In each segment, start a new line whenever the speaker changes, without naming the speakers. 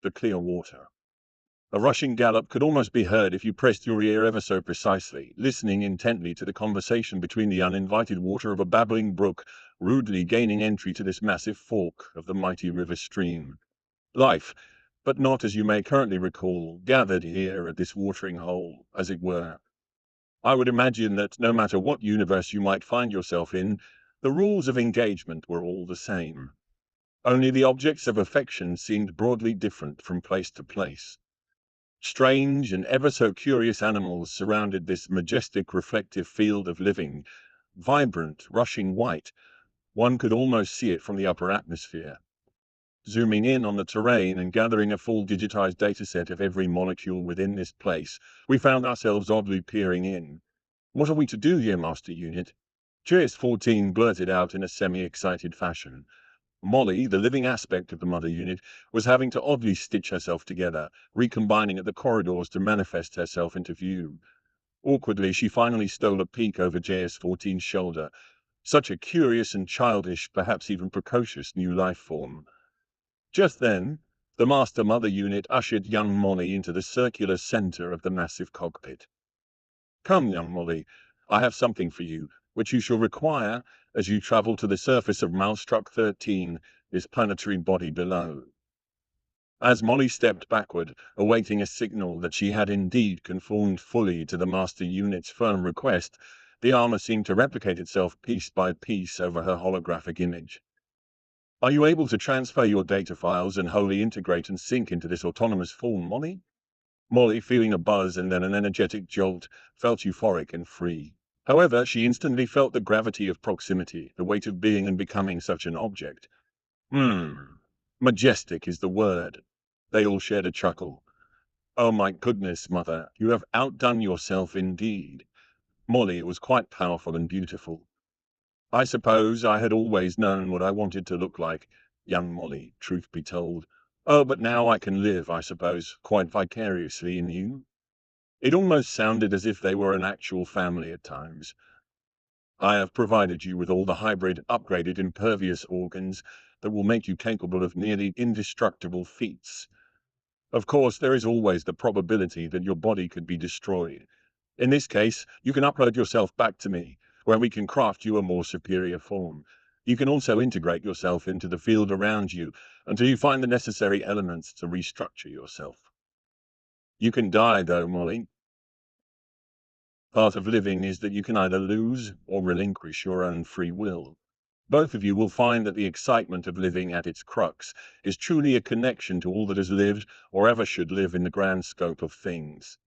the clear water. A rushing gallop could almost be heard if you pressed your ear ever so precisely, listening intently to the conversation between the uninvited water of a babbling brook, rudely gaining entry to this massive fork of the mighty river stream. Life, but not as you may currently recall, gathered here at this watering hole, as it were. I would imagine that no matter what universe you might find yourself in, the rules of engagement were all the same. Only the objects of affection seemed broadly different from place to place. Strange and ever so curious animals surrounded this majestic reflective field of living, vibrant, rushing white. One could almost see it from the upper atmosphere. Zooming in on the terrain and gathering a full digitized dataset of every molecule within this place, we found ourselves oddly peering in. "What are we to do here, Master Unit?" JS-14 blurted out in a semi-excited fashion. Molly, the living aspect of the Mother Unit, was having to oddly stitch herself together, recombining at the corridors to manifest herself into view. Awkwardly, she finally stole a peek over JS-14's shoulder. Such a curious and childish, perhaps even precocious, new life form. Just then, the Master Mother Unit ushered young Molly into the circular center of the massive cockpit. "Come, young Molly, I have something for you, which you shall require as you travel to the surface of Malstruck 13, this planetary body below." As Molly stepped backward, awaiting a signal that she had indeed conformed fully to the Master Unit's firm request, the armor seemed to replicate itself piece by piece over her holographic image. "Are you able to transfer your data files and wholly integrate and sync into this autonomous form, Molly?" Molly, feeling a buzz and then an energetic jolt, felt euphoric and free. However, she instantly felt the gravity of proximity, the weight of being and becoming such an object. Majestic is the word. They all shared a chuckle. "Oh my goodness, Mother, you have outdone yourself indeed." Molly, it was quite powerful and beautiful. "I suppose I had always known what I wanted to look like, young Molly, truth be told. Oh, but now I can live, I suppose, quite vicariously in you." It almost sounded as if they were an actual family at times. "I have provided you with all the hybrid, upgraded, impervious organs that will make you capable of nearly indestructible feats. Of course, there is always the probability that your body could be destroyed. In this case, you can upload yourself back to me, where we can craft you a more superior form. You can also integrate yourself into the field around you until you find the necessary elements to restructure yourself. You can die, though, Molly. Part of living is that you can either lose or relinquish your own free will. Both of you will find that the excitement of living at its crux is truly a connection to all that has lived or ever should live in the grand scope of things.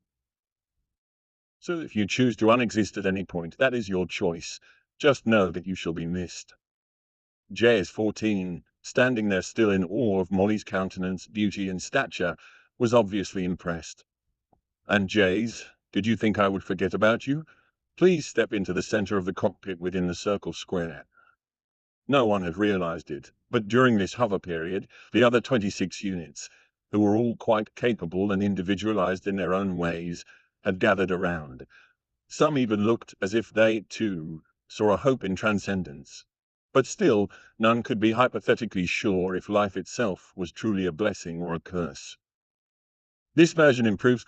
So if you choose to unexist at any point, that is your choice. Just know that you shall be missed." JS-14, standing there still in awe of Molly's countenance, beauty, and stature, was obviously impressed. "And Jays, did you think I would forget about you? Please step into the center of the cockpit within the circle square." No one had realized it, but during this hover period, the other 26 units, who were all quite capable and individualized in their own ways, had gathered around. Some even looked as if they, too, saw a hope in transcendence. But still, none could be hypothetically sure if life itself was truly a blessing or a curse. This version improves